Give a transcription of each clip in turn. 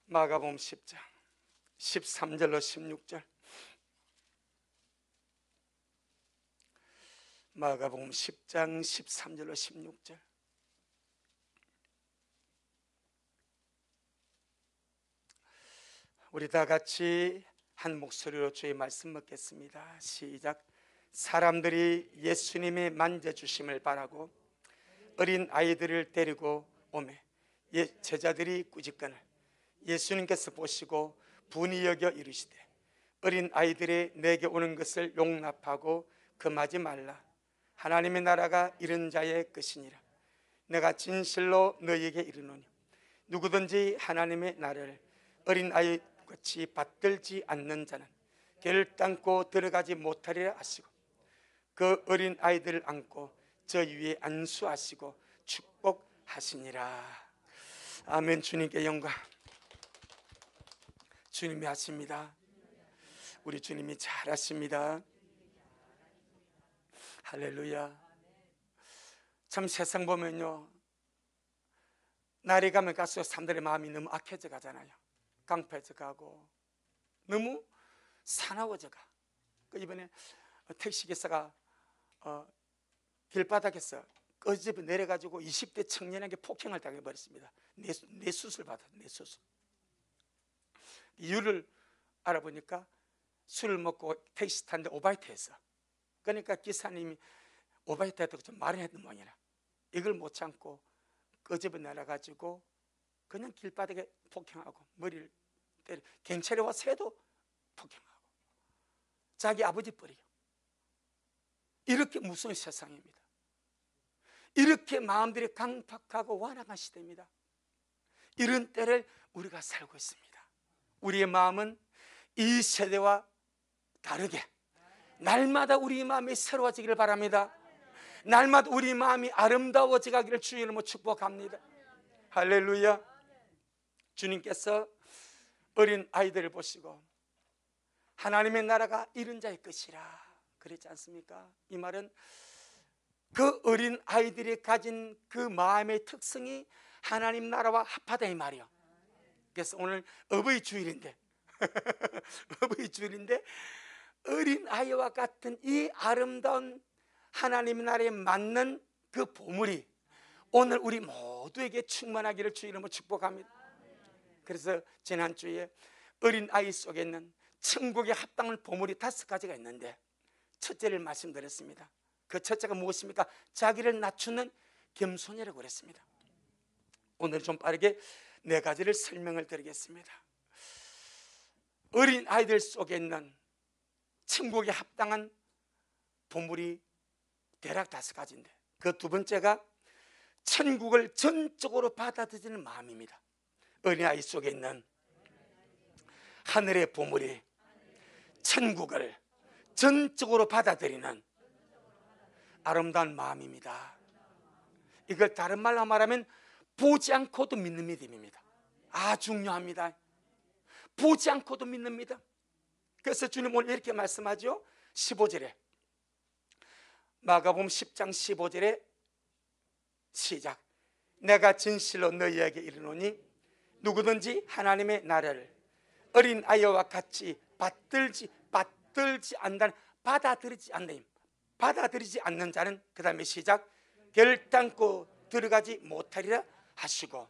마가복음 10장 13절로 16절. 마가복음 10장 13절로 16절. 우리 다 같이 한 목소리로 주의 말씀 묻겠습니다. 시작. 사람들이 예수님의 만져주심을 바라고 어린 아이들을 데리고 오매 제자들이 꾸짖거늘 예수님께서 보시고 분이 여겨 이르시되 어린 아이들이 내게 오는 것을 용납하고 금하지 말라. 하나님의 나라가 이런 자의 것이니라. 내가 진실로 너희에게 이르노니 누구든지 하나님의 나라를 어린 아이같이 받들지 않는 자는 결단코 들어가지 못하리라 하시고 그 어린 아이들을 안고 저 위에 안수하시고 축복하시니라. 아멘. 주님께 영광. 주님이 하십니다. 우리 주님이 잘하십니다. 할렐루야. 참 세상 보면요, 날이 가면 갈수록 사람들의 마음이 너무 악해져 가잖아요. 강패져 가고 너무 사나워져 가. 이번에 택시기사가 길바닥에서 꺼집어 내려가지고 20대 청년에게 폭행을 당해버렸습니다. 뇌수술 받았어요. 뇌수술. 이유를 알아보니까 술을 먹고 택시 탔는데 오바이트했어. 그러니까 기사님이 오바이트했다고 좀 말을 했던 모양이라 이걸 못 참고 꺼집어 내려가지고 그냥 길바닥에 폭행하고 머리를 때려. 경찰에 와서 새도 폭행하고 자기 아버지 버리고. 이렇게 무서운 세상입니다. 이렇게 마음들이 강팍하고 완악한 시대입니다. 이런 때를 우리가 살고 있습니다. 우리의 마음은 이 세대와 다르게 날마다 우리 마음이 새로워지기를 바랍니다. 날마다 우리 마음이 아름다워져 가기를 주의 이름으로 축복합니다. 할렐루야. 주님께서 어린 아이들을 보시고 하나님의 나라가 이런 자의 것이라 그랬지 않습니까? 이 말은 그 어린 아이들이 가진 그 마음의 특성이 하나님 나라와 합하다 이 말이요. 그래서 오늘 어버이 주일인데 어버이 주일인데 어린 아이와 같은 이 아름다운 하나님 나라에 맞는 그 보물이 오늘 우리 모두에게 충만하기를 주의 이름으로 축복합니다. 그래서 지난주에 어린 아이 속에 있는 천국에 합당한 보물이 5가지가 있는데 첫째를 말씀드렸습니다. 그 첫째가 무엇입니까? 자기를 낮추는 겸손이라고 그랬습니다. 오늘 좀 빠르게 4가지를 설명을 드리겠습니다. 어린 아이들 속에 있는 천국에 합당한 보물이 대략 5가지인데 그 2번째가 천국을 전적으로 받아들이는 마음입니다. 어린아이 속에 있는 하늘의 보물이 천국을 전적으로 받아들이는 아름다운 마음입니다. 이걸 다른 말로 말하면 보지 않고도 믿는 믿음입니다. 중요합니다. 보지 않고도 믿는 믿음. 그래서 주님 오늘 이렇게 말씀하죠. 15절에 마가복음 10장 15절에 시작. 내가 진실로 너희에게 이르노니 누구든지 하나님의 나라를 어린 아이와 같이 받들지 받아들이지 않는 자는 그 다음에 시작. 결단코 들어가지 못하리라 하시고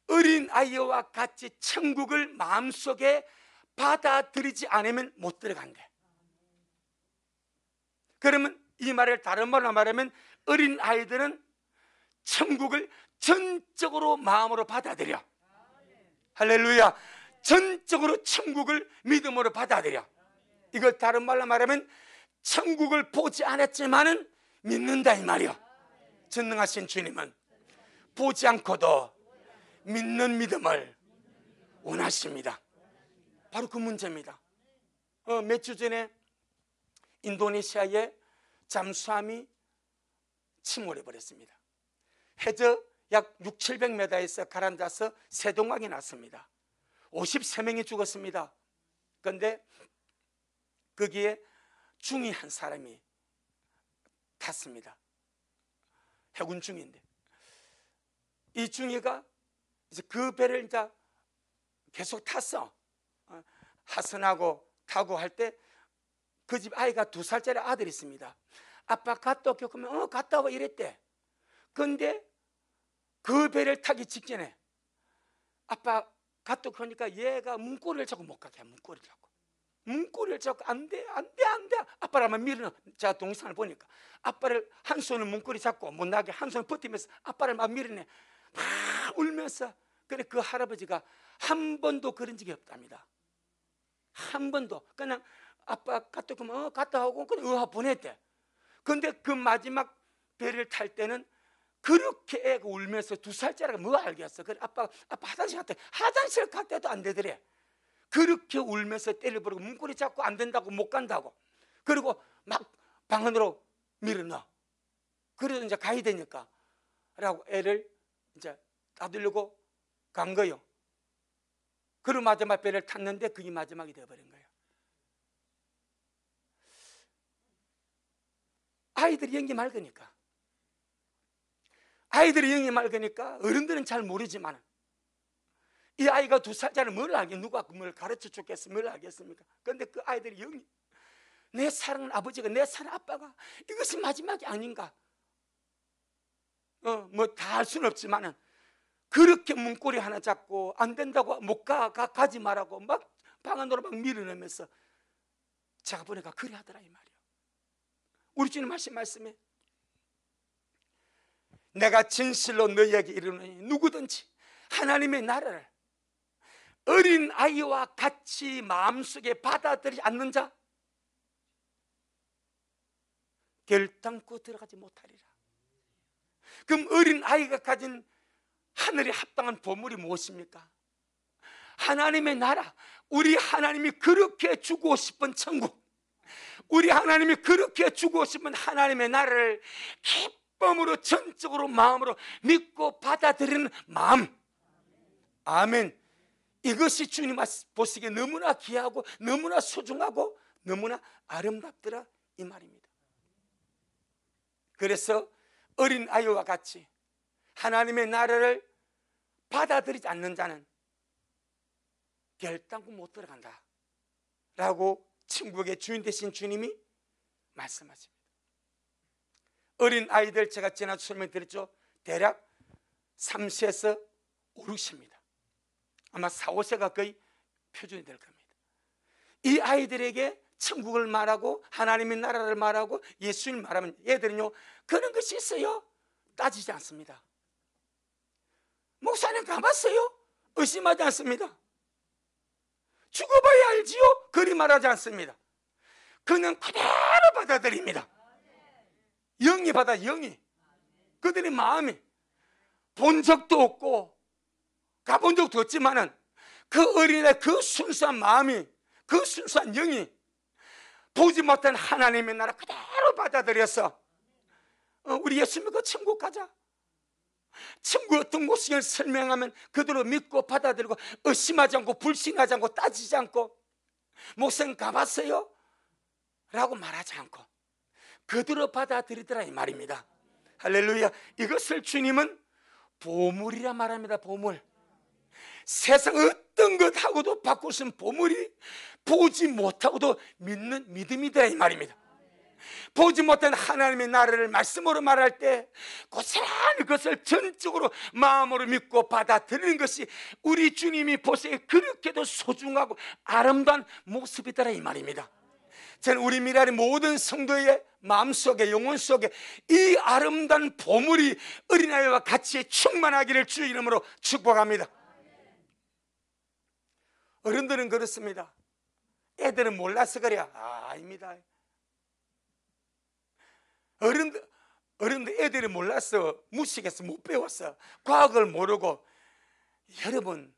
어린 아이와 같이 천국을 마음속에 받아들이지 않으면 못 들어간대. 그러면 이 말을 다른 말로 말하면 어린 아이들은 천국을 전적으로 마음으로 받아들여. 할렐루야. 전적으로 천국을 믿음으로 받아들여. 이걸 다른 말로 말하면 천국을 보지 않았지만은 믿는다 이 말이요. 전능하신 주님은 보지 않고도 믿는 믿음을 원하십니다. 바로 그 문제입니다. 몇 주 전에 인도네시아에 잠수함이 침몰해 버렸습니다. 해저 약 600-700m에서 가라앉아서 세동강이 났습니다. 53명이 죽었습니다. 그런데 거기에 중위 한 사람이 탔습니다. 해군 중위인데 이 중위가 이제 그 배를 이제 계속 탔어. 하선하고 타고 할 때 그 집 아이가 2살짜리 아들이 있습니다. 아빠 갔다 올게. 그러면 갔다 와 이랬대. 그런데 그 배를 타기 직전에 아빠 갔다 오고 하니까 얘가 문고리를 잡고 못 가게 해. 문고리를 잡고 안 돼. 아빠라만 밀어넣어. 제가 동영상을 보니까 아빠를 한 손을 문고리 잡고 못 나게 한 손을 버티면서 아빠를 막 밀어내. 막 울면서. 그래 그 할아버지가 한 번도 그런 적이 없답니다. 한 번도. 그냥 아빠 갔다 오면 갔다 오고 그냥 보냈대. 그런데 그 마지막 배를 탈 때는 그렇게 애가 울면서 2살짜리가 뭐 알겠어. 그래 아빠 화장실 갔다. 화장실 갈 때도 안 되더래. 그렇게 울면서 때려버리고 문고리 잡고 안 된다고 못 간다고. 그리고 막 방 안으로 밀어넣어. 그래도 이제 가야 되니까 라고 애를 이제 따들려고 간 거요. 그리고 마지막 배를 탔는데 그게 마지막이 되어버린 거예요. 아이들이 연기 맑으니까. 아이들이 연기 맑으니까 어른들은 잘 모르지만 이 아이가 2살짜리 뭘 알겠, 누가 뭘 가르쳐 줬겠어, 뭘 알겠습니까? 그런데 그 아이들이 영이, 내 사랑하는 아버지가, 내 사랑하는 아빠가 이것이 마지막이 아닌가? 뭐 다 할 수는 없지만은 그렇게 문고리 하나 잡고 안 된다고 못 가지 말라고 막 방 안으로 막 밀어넣으면서 제가 보니까 그래 하더라 이 말이에요. 우리 주님 하신 말씀에 내가 진실로 너희에게 이르노니 누구든지 하나님의 나라를 어린 아이와 같이 마음속에 받아들이지 않는 자 결단코 들어가지 못하리라. 그럼 어린 아이가 가진 하늘에 합당한 보물이 무엇입니까? 하나님의 나라, 우리 하나님이 그렇게 주고 싶은 천국, 우리 하나님이 그렇게 주고 싶은 하나님의 나라를 기쁨으로 전적으로 마음으로 믿고 받아들이는 마음. 아멘. 이것이 주님 보시기에 너무나 귀하고 너무나 소중하고 너무나 아름답더라 이 말입니다. 그래서 어린 아이와 같이 하나님의 나라를 받아들이지 않는 자는 결단코 못 들어간다 라고 천국의 주인 되신 주님이 말씀하십니다. 어린 아이들 제가 지난주 설명드렸죠. 대략 3세에서 5, 6세입니다. 아마 4, 5세가 거의 표준이 될 겁니다. 이 아이들에게 천국을 말하고 하나님의 나라를 말하고 예수님 말하면 얘들은요 그런 것이 있어요? 따지지 않습니다. 목사님 가봤어요? 의심하지 않습니다. 죽어봐야 알지요? 그리 말하지 않습니다. 그냥 그대로 받아들입니다. 영이 받아, 영이. 그들의 마음이 본 적도 없고 가본 적도 없지만은 그 어린이의 그 순수한 마음이, 그 순수한 영이 보지 못한 하나님의 나라 그대로 받아들여서 우리 예수 믿고 천국 가자. 천국 어떤 곳을 설명하면 그대로 믿고 받아들이고 의심하지 않고 불신하지 않고 따지지 않고 목사님 가봤어요? 라고 말하지 않고 그대로 받아들이더라 이 말입니다. 할렐루야. 이것을 주님은 보물이라 말합니다. 보물. 세상 어떤 것하고도 바꿀 수 있는 보물이 보지 못하고도 믿는 믿음이다 이 말입니다. 보지 못한 하나님의 나라를 말씀으로 말할 때 고스란히 그것을 전적으로 마음으로 믿고 받아들이는 것이 우리 주님이 보시기에 그렇게도 소중하고 아름다운 모습이더라 이 말입니다. 저는 우리 미라리 모든 성도의 마음속에 영혼 속에 이 아름다운 보물이 어린아이와 같이 충만하기를 주 이름으로 축복합니다. 어른들은 그렇습니다. 애들은 몰라서 그래. 아닙니다. 어른들 애들이 몰라서 무식해서 못 배웠어. 과학을 모르고. 여러분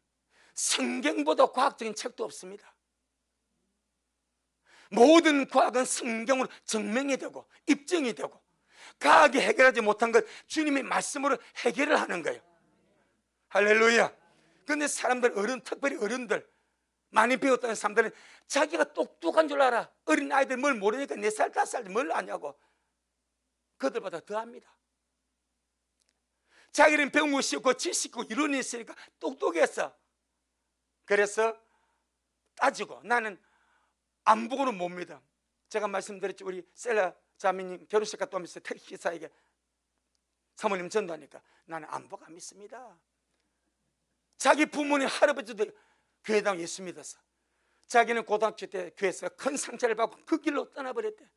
성경보다 과학적인 책도 없습니다. 모든 과학은 성경으로 증명이 되고 입증이 되고 과학이 해결하지 못한 것 주님의 말씀으로 해결을 하는 거예요. 할렐루야. 그런데 사람들, 특별히 어른들 많이 배웠다는 사람들은 자기가 똑똑한 줄 알아. 어린아이들 뭘 모르니까 4살, 5살 뭘 아냐고. 그들보다 더합니다. 자기는 배운 것이 없고 지식이 있고 이론이 있으니까 똑똑했어. 그래서 따지고 나는 안 보고는 못 믿어. 제가 말씀드렸죠. 우리 셀라 자매님 결혼식 갔다 오면서 택시기사에게 사모님 전도하니까 나는 안 보고 안 믿습니다. 자기 부모님 할아버지도 교회당 예수 믿었어. 자기는 고등학교 때 교회에서 큰 상처를 받고 그 길로 떠나버렸대.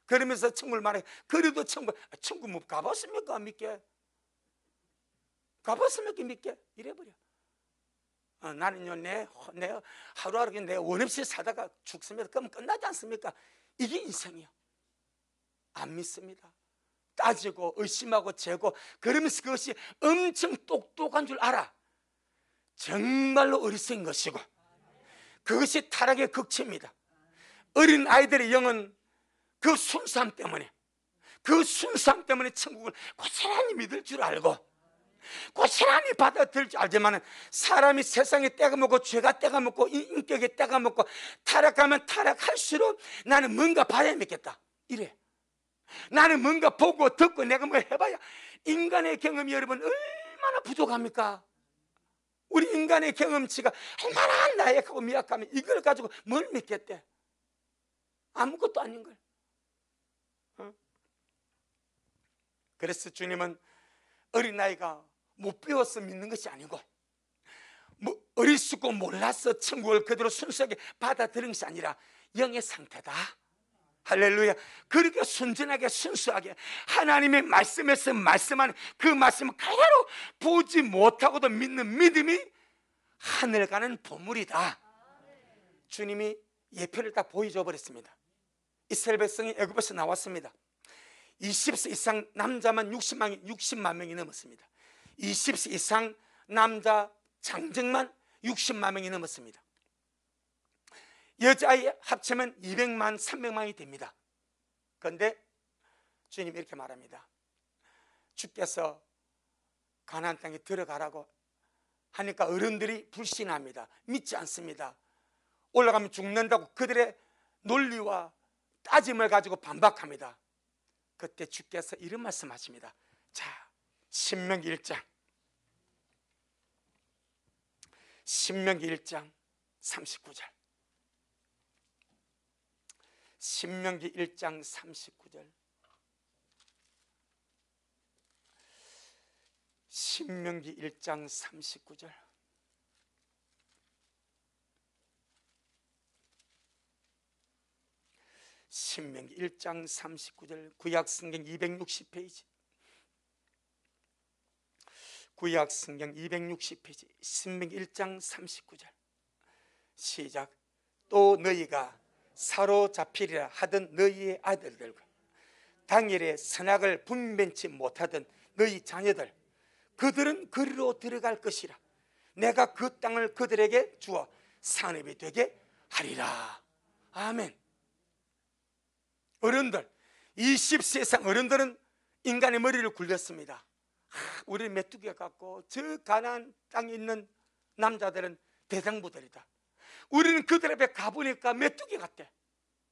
그러면서 천국을 말해. 그래도 천국 못 가봤습니까? 믿게? 가봤습니까? 믿게? 이래버려. 나는요 내 하루하루 내 원 없이 살다가 죽습니다. 그럼 끝나지 않습니까? 이게 인생이요. 안 믿습니다. 따지고 의심하고 재고 그러면서 그것이 엄청 똑똑한 줄 알아. 정말로 어리석은 것이고 그것이 타락의 극치입니다. 어린 아이들의 영은 그 순수함 때문에 천국을 고스란히 믿을 줄 알고 고스란히 받아들일 줄 알지만 사람이 세상에 때가 먹고 죄가 때가 먹고 인격에 때가 먹고 타락하면 타락할수록 나는 뭔가 봐야 믿겠다 이래. 나는 뭔가 보고 듣고 내가 뭐 해봐야. 인간의 경험이 여러분 얼마나 부족합니까? 우리 인간의 경험치가 얼마나 나약하고 미약하면 이걸 가지고 뭘 믿겠대? 아무것도 아닌 걸. 그래서 주님은 어린아이가 못 배워서 믿는 것이 아니고 어리숙고 몰라서 천국을 그대로 순수하게 받아들인 것이 아니라 영의 상태다. 할렐루야. 그렇게 순전하게 순수하게 하나님의 말씀에서 말씀하는 그 말씀을 그대로 보지 못하고도 믿는 믿음이 하늘 가는 보물이다. 주님이 예표를 딱 보여줘 버렸습니다. 이스라엘 백성이 애굽에서 나왔습니다. 20세 이상 남자만 60만 명이 넘었습니다. 20세 이상 남자 장정만 60만 명이 넘었습니다. 여자아이 합치면 200만 300만이 됩니다. 그런데 주님이 이렇게 말합니다. 주께서 가나안 땅에 들어가라고 하니까 어른들이 불신합니다. 믿지 않습니다. 올라가면 죽는다고 그들의 논리와 따짐을 가지고 반박합니다. 그때 주께서 이런 말씀하십니다. 자, 신명기 1장 39절 신명기 1장 39절 신명기 1장 39절 신명기 1장 39절 구약성경 260페이지 구약성경 260페이지 신명기 1장 39절 시작. 또 너희가 사로잡히리라 하던 너희의 아들들과 당일에 선악을 분변치 못하던 너희 자녀들 그들은 그리로 들어갈 것이라. 내가 그 땅을 그들에게 주어 산업이 되게 하리라. 아멘. 어른들 20세 이상 어른들은 인간의 머리를 굴렸습니다. 우리 메뚜기가 같고 저 가나안 땅에 있는 남자들은 대장부들이다. 우리는 그들 앞에 가보니까 메뚜기 같대.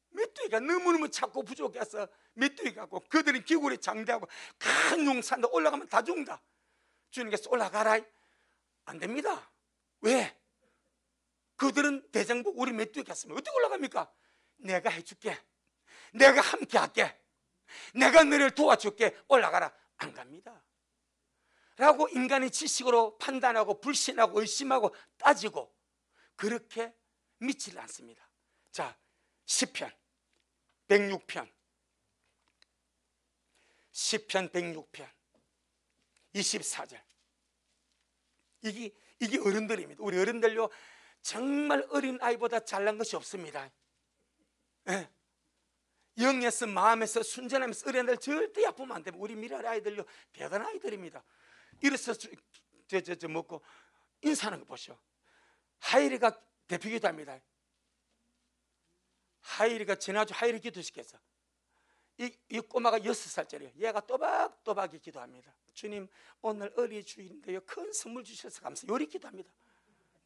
메뚜기가 너무너무 작고 부족해서 메뚜기 같고 그들은 기골이 장대하고 큰 용산도 올라가면 다 죽는다. 주님께서 올라가라. 안 됩니다. 왜? 그들은 대장부 우리 메뚜기 같으면 어떻게 올라갑니까? 내가 해줄게. 내가 함께 할게. 내가 너를 도와줄게. 올라가라. 안 갑니다. 라고 인간의 지식으로 판단하고 불신하고 의심하고 따지고 그렇게 믿지 않습니다. 자, 시편 106편 시편 106편 24절 이게 어른들입니다. 우리 어른들요 정말 어린 아이보다 잘난 것이 없습니다. 네. 영에서 마음에서 순전하면서 어린애들 절대 아프면 안 됩니다. 우리 미랄 아이들요 대단한 아이들입니다. 이래서 저 먹고 인사하는 거 보시오. 하이리가 대표기도 합니다. 하이리가 지난주 하이리 기도시켰어. 이 꼬마가 6살짜리예요. 얘가 또박또박이 기도합니다. 주님 오늘 어린이 주일인데요 큰 선물 주셔서 감사해요. 요리 기도합니다.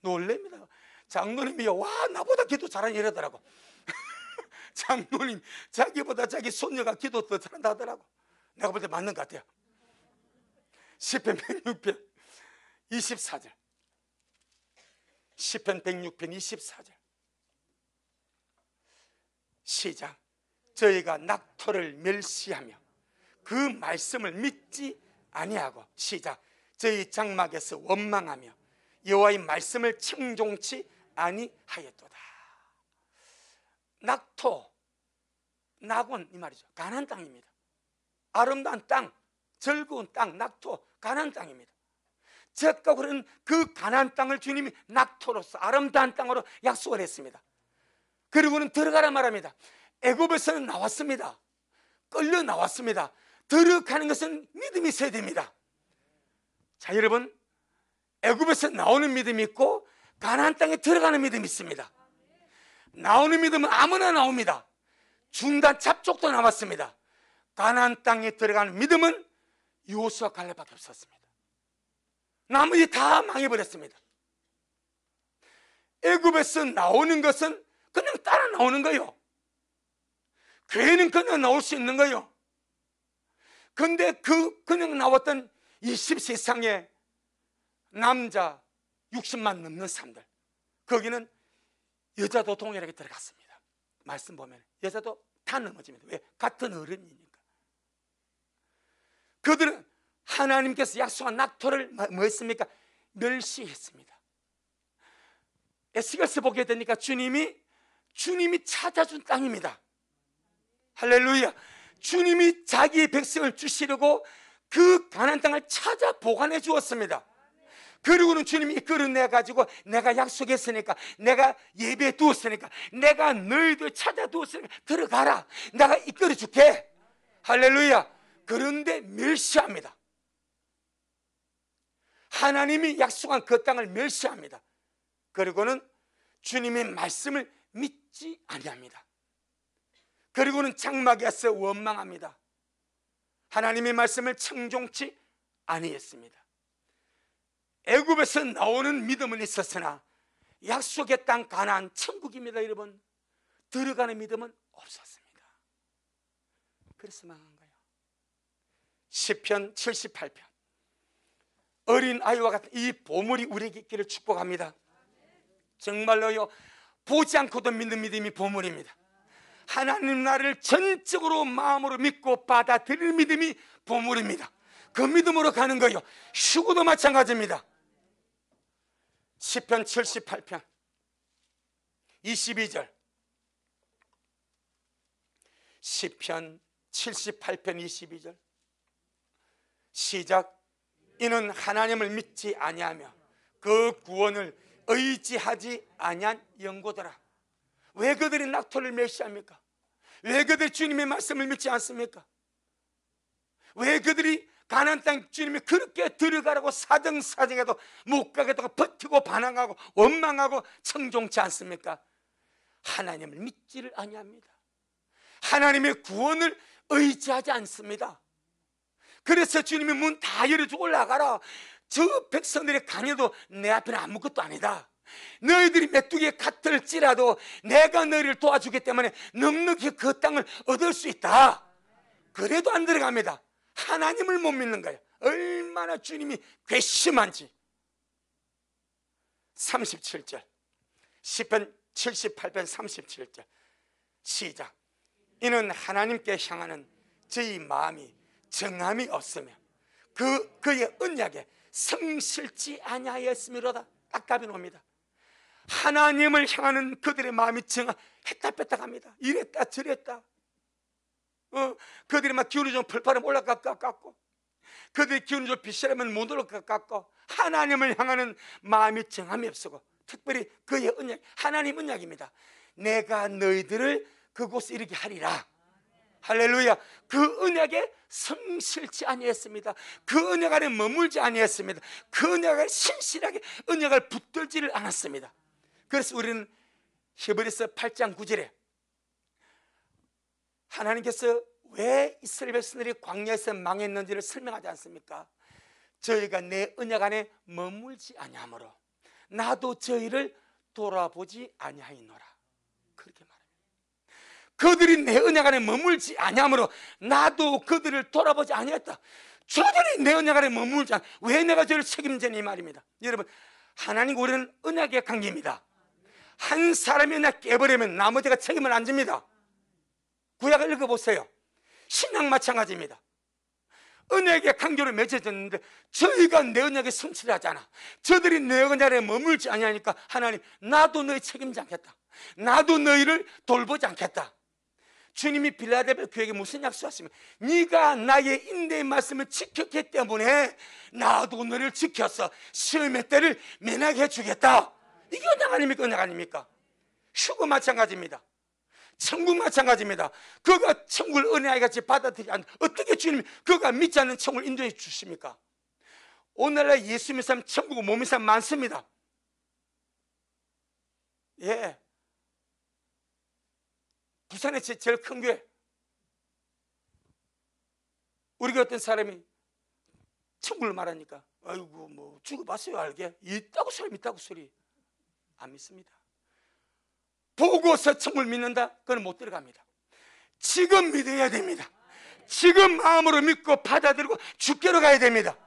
놀랍니다. 장로님이요 와 나보다 기도 잘하니 이러더라고. 장로님 자기보다 자기 손녀가 기도 더 잘한다 하더라고. 내가 볼 때 맞는 것 같아요. 시편 106편 24절 시편 106편 24절 시작. 저희가 낙토를 멸시하며 그 말씀을 믿지 아니하고 시작. 저희 장막에서 원망하며 여호와의 말씀을 청종치 아니하였도다. 낙토, 낙원 이 말이죠. 가나안 땅입니다. 아름다운 땅, 즐거운 땅, 낙토, 가나안 땅입니다. 적과 그런 그 가나안 땅을 주님이 낙토로서 아름다운 땅으로 약속을 했습니다. 그리고는 들어가라 말합니다. 애굽에서는 나왔습니다. 끌려 나왔습니다. 들어가는 것은 믿음이 있어야 됩니다. 자, 여러분, 애굽에서 나오는 믿음이 있고 가나안 땅에 들어가는 믿음이 있습니다. 나오는 믿음은 아무나 나옵니다. 중단 잡족도 나왔습니다. 가나안 땅에 들어가는 믿음은 여호수아 갈렙밖에 없었습니다. 나머지 다 망해버렸습니다. 애굽에서 나오는 것은 그냥 따라 나오는 거예요. 교회는 그냥 나올 수 있는 거예요. 근데 그냥 나왔던 20세상의 남자 60만 넘는 사람들, 거기는 여자도 동일하게 들어갔습니다. 말씀 보면 여자도 다 넘어집니다. 왜? 같은 어른이니까. 그들은 하나님께서 약속한 낙토를 뭐 했습니까? 멸시했습니다. 에스겔서 보게 되니까 주님이 찾아준 땅입니다. 할렐루야. 주님이 자기의 백성을 주시려고 그 가나안 땅을 찾아 보관해 주었습니다. 그리고는 주님이 이끌어내 가지고 내가 약속했으니까, 내가 예배해 두었으니까, 내가 너희들 찾아 두었으니까 들어가라, 내가 이끌어 줄게. 할렐루야. 그런데 멸시합니다. 하나님이 약속한 그 땅을 멸시합니다. 그리고는 주님의 말씀을 믿지 아니합니다. 그리고는 장막에서 원망합니다. 하나님의 말씀을 청종치 아니했습니다. 애굽에서 나오는 믿음은 있었으나 약속의 땅 가나안 천국입니다. 여러분, 들어가는 믿음은 없었습니다. 그래서 망한 거예요. 시편 78편, 어린 아이와 같은 이 보물이 우리에게 있기를 축복합니다. 정말로요, 보지 않고도 믿는 믿음이 보물입니다. 하나님 나라를 전적으로 마음으로 믿고 받아들이는 믿음이 보물입니다. 그 믿음으로 가는 거예요. 휴고도 마찬가지입니다. 시편 78편 22절, 시편 78편 22절 시작. 이는 하나님을 믿지 아니하며 그 구원을 의지하지 아니한 영고더라. 왜 그들이 낙토를 멸시합니까? 왜 그들이 주님의 말씀을 믿지 않습니까? 왜 그들이 가나안 땅 주님이 그렇게 들어가라고 사정사정해도 못 가겠다고 버티고 반항하고 원망하고 청종치 않습니까? 하나님을 믿지를 아니합니다. 하나님의 구원을 의지하지 않습니다. 그래서 주님이 문 다 열어주고 올라가라. 저 백성들의 강해도 내 앞에는 아무것도 아니다. 너희들이 메뚜기에 갓들지라도 내가 너희를 도와주기 때문에 넉넉히 그 땅을 얻을 수 있다. 그래도 안 들어갑니다. 하나님을 못 믿는 거예요. 얼마나 주님이 괘씸한지. 37절, 시편 78편 37절 시작. 이는 하나님께 향하는 저희 마음이 정함이 없으며 그의 언약에 성실치 아니하였음이로다. 딱 답이 옵니다. 하나님을 향하는 그들의 마음이 했다 뺐다 합니다. 이랬다 저랬다. 그들이 막 기운이 좀 풀파름 올라갔고, 그들이 기운이 좀 비실하면 못 올라갔고, 하나님을 향하는 마음이 정함이 없고, 특별히 그의 언약, 하나님 언약입니다. 내가 너희들을 그곳에 이르게 하리라. 할렐루야. 그 언약에 성실치 아니했습니다. 그 언약 안에 머물지 아니했습니다. 그 언약에 신실하게 언약을 붙들지를 않았습니다. 그래서 우리는 히브리서 8장 9절에 하나님께서 왜 이스라엘 백성들이 광야에서 망했는지를 설명하지 않습니까? 저희가 내 언약 안에 머물지 아니하므로 나도 저희를 돌아보지 아니하였노라. 그렇게 말합니다. 그들이 내 언약 안에 머물지 아니하므로 나도 그들을 돌아보지 아니했다. 저들이 내 언약 안에 머물지 않아. 왜 내가 저를 책임지니 이 말입니다. 여러분, 하나님과 우리는 언약의 관계입니다. 한 사람이 언약 깨버리면 나머지가 책임을 안 집니다. 구약을 읽어보세요. 신앙 마찬가지입니다. 언약의 관계로 맺어졌는데 저희가 내 언약에 성취를 하잖아. 저들이 내 언약에 머물지 아니하니까 하나님, 나도 너희 책임지 않겠다. 나도 너희를 돌보지 않겠다. 주님이 빌라델피아 교회에게 무슨 약속하시면, 네가 나의 인내의 말씀을 지켰기 때문에 나도 너를 지켜서 시험의 때를 면하게 해주겠다. 이게 언약 아닙니까? 언약 아닙니까? 휴거 마찬가지입니다. 천국 마찬가지입니다. 그가 천국을 은혜와 같이 받아들이지 않는, 어떻게 주님이 그가 믿지 않는 천국을 인도해 주십니까? 오늘날 예수 믿는 사람, 천국을 못 믿는 사람 많습니다. 예. 부산의 제일 큰 교회, 우리가 어떤 사람이 천국을 말하니까 아이고 뭐 죽어봤어요 알게? 있다고 소리, 있다고 소리. 안 믿습니다. 보고서 천국을 믿는다? 그건 못 들어갑니다. 지금 믿어야 됩니다. 지금 마음으로 믿고 받아들이고 주께로 가야 됩니다.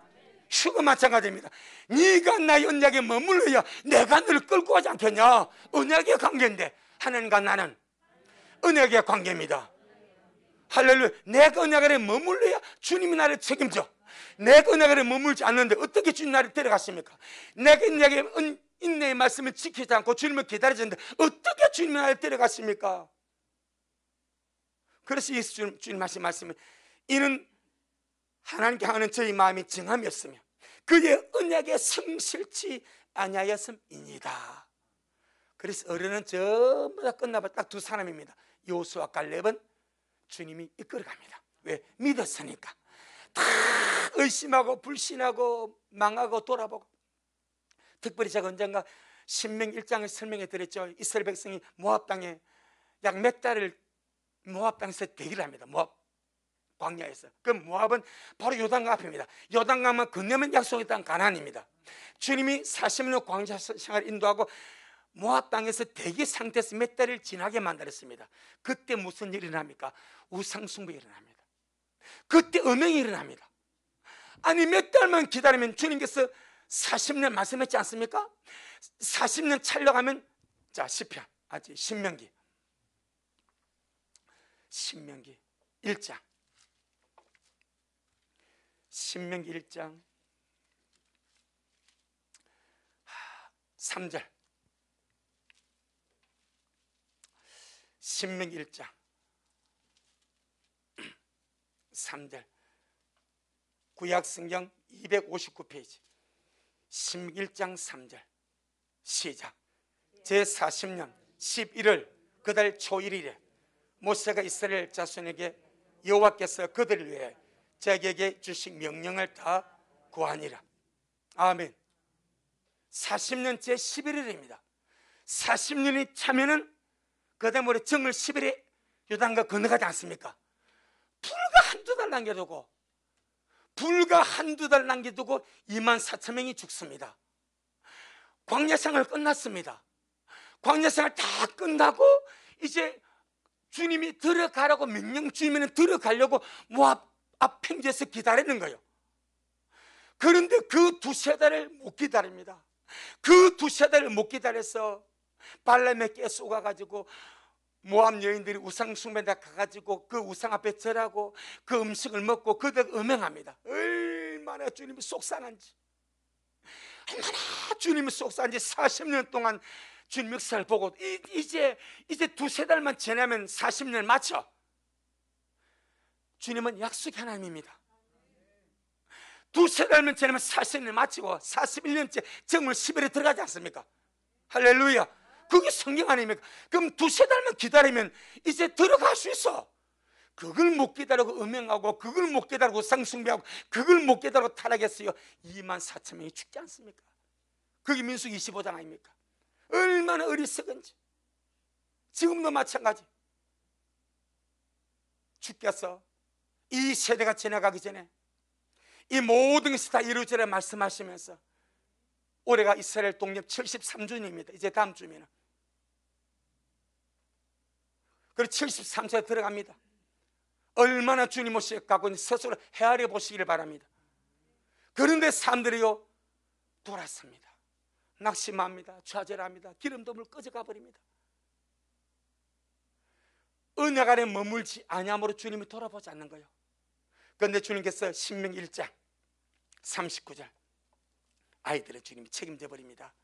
휴거 마찬가지입니다. 네가 나의 언약에 머물러야 내가 너를 끌고 가지 않겠냐? 언약의 관계인데 하나님과 나는 언약의 관계입니다. 할렐루야. 내가 언약 아래 머물러야 주님이 나를 책임져. 내가 언약 아래 머물지 않는데 어떻게 주님 나를 데려갔습니까? 내가 언약의 인내의 말씀을 지키지 않고 주님을 기다리는데 어떻게 주님이 나를 데려갔습니까? 그래서 예수 주님 하신 말씀은, 이는 하나님께 향하는 저희 마음이 정함이 없으며 그의 언약에 성실치 아니하였음이니이다. 그래서 어른은 전부 다 끝나봐 딱 두 사람입니다. 여호수아와 갈렙은 주님이 이끌어갑니다. 왜? 믿었으니까. 다 의심하고 불신하고 망하고 돌아보고. 특별히 제가 언젠가 신명 1장을 설명해 드렸죠. 이스라엘 백성이 모압 땅에 약 몇 달을 모압 땅에서 대기를 합니다. 모압 광야에서. 그 모압은 바로 요단강 앞입니다. 요단강만 건너면 약속의 땅 가나안입니다. 주님이 40년 광야 생활을 인도하고 모압 땅에서 대기 상태에서 몇 달을 지나게 만들었습니다. 그때 무슨 일이 일어납니까? 우상숭배가 일어납니다. 그때 음행이 일어납니다. 아니 몇 달만 기다리면 주님께서 40년 말씀했지 않습니까? 40년 찰려가면, 자 시편, 신명기 1장, 신명기 1장 3절, 신명기 1장 3절, 구약성경 259페이지 신명기 1장 3절 시작. 제40년 11월 그달 초일일에 모세가 이스라엘 자손에게 여호와께서 그들을 위해 자기에게 주신 명령을 다 구하니라. 아멘. 40년째 11일입니다. 40년이 차면은 그다음 우리 정월 10일에 요단강 건너가지 않습니까? 불과 한두 달 남겨두고, 불과 한두 달 남겨두고 24,000명이 죽습니다. 광야생활 끝났습니다. 광야생활 다 끝나고 이제 주님이 들어가라고 명령 주면 들어가려고 모압 앞 평지에서 기다리는 거예요. 그런데 그 두세 달을 못 기다립니다. 그 두세 달을 못 기다려서 발람에 깨쏘가가지고 모압 여인들이 우상 숭배에 가가지고 그 우상 앞에 절하고 그 음식을 먹고 그들 음행합니다. 얼마나 주님이 속상한지, 얼마나 주님이 속상한지. 40년 동안 주님 역사를 보고 이제 두세 달만 지나면 40년 맞죠? 주님은 약속의 하나님입니다. 두세 달만 지나면 40년 마치고 41년째 정월 10일에 들어가지 않습니까? 할렐루야. 그게 성경 아닙니까? 그럼 두세 달만 기다리면 이제 들어갈 수 있어. 그걸 못 기다리고 음행하고, 그걸 못 기다리고 상숭배하고, 그걸 못 기다리고 타락했어요. 24,000명이 죽지 않습니까? 그게 민수기 25장 아닙니까? 얼마나 어리석은지. 지금도 마찬가지. 주께서 이 세대가 지나가기 전에 이 모든 것이 다 이루어지라 말씀하시면서, 올해가 이스라엘 독립 73주년입니다. 이제 다음 주면은. 그리고 73세에 들어갑니다. 얼마나 주님 모시고 가고 스스로 헤아려 보시기를 바랍니다. 그런데 사람들이요 돌았습니다. 낙심합니다. 좌절합니다. 기름도물 꺼져가 버립니다. 은혜 안에 머물지 아니함으로 주님이 돌아보지 않는 거예요. 그런데 주님께서 신명기 1장 39절 아이들은 주님이 책임져 버립니다.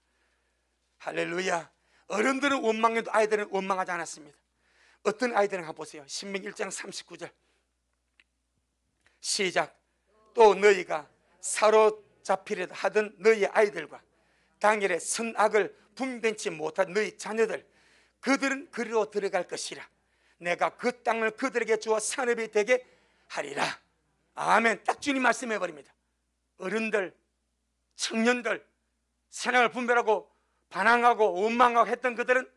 할렐루야. 어른들은 원망해도 아이들은 원망하지 않았습니다. 어떤 아이들은 한번 보세요. 신명기 1장 39절 시작. 또 너희가 사로잡히려 하던 너희 아이들과 당일에 선악을 분변치 못한 너희 자녀들 그들은 그리로 들어갈 것이라. 내가 그 땅을 그들에게 주어 산업이 되게 하리라. 아멘. 딱 주님 말씀해 버립니다. 어른들, 청년들, 선악을 분별하고 반항하고 원망하고 했던 그들은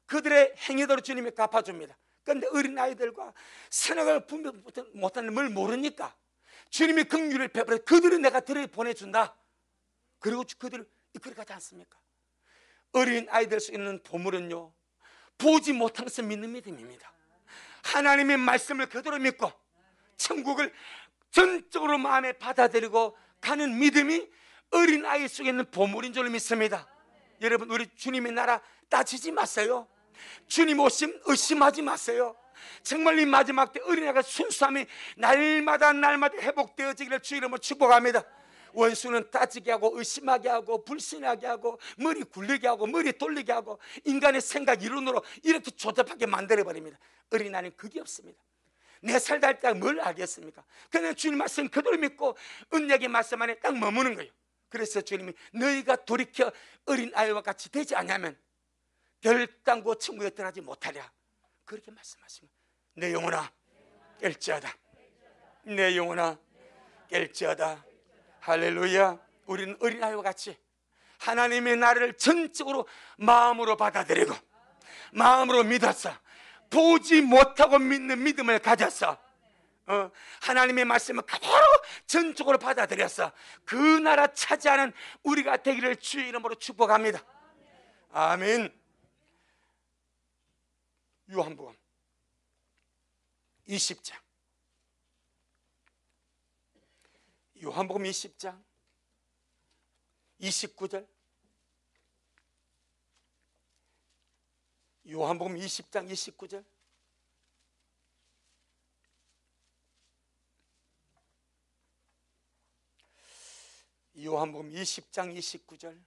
그들의 행위대로 주님이 갚아줍니다. 그런데 어린아이들과 선악을 분별 못하는 걸 모르니까 주님이 긍휼을 베풀어 그들은 내가 들어 보내준다. 그리고 그들을 이끌어가지 않습니까? 어린아이들 수 있는 보물은요, 보지 못한 것을 믿는 믿음입니다. 하나님의 말씀을 그대로 믿고 천국을 전적으로 마음에 받아들이고 가는 믿음이 어린아이 속에 있는 보물인 줄 믿습니다. 여러분, 우리 주님의 나라 따지지 마세요. 주님 오심 의심하지 마세요. 정말 이 마지막 때 어린아이가 순수함이 날마다 회복되어지기를 주 이름으로 축복합니다. 원수는 따지게 하고 의심하게 하고 불신하게 하고 머리 굴리게 하고 머리 돌리게 하고 인간의 생각 이론으로 이렇게 조잡하게 만들어버립니다. 어린아이는 그게 없습니다. 내 살다 할 때 뭘 알겠습니까? 그냥 주님 말씀 그대로 믿고 언약의 말씀 안에 딱 머무는 거예요. 그래서 주님이 너희가 돌이켜 어린아이와 같이 되지 않으면 결단코 천국에 들어가지 못하랴. 그렇게 말씀하시면 내 영혼아 깰지어다. 내 영혼아 깰지어다. 할렐루야. 우리는 어린아이와 같이 하나님의 나라를 전적으로 마음으로 받아들이고 마음으로 믿어서 보지 못하고 믿는 믿음을 가져서 하나님의 말씀을 그대로 전적으로 받아들여서 그 나라 차지하는 우리가 되기를 주의 이름으로 축복합니다. 아멘. 요한복음 20장 요한복음 20장 29절 요한복음 20장 29절 요한복음 20장 29절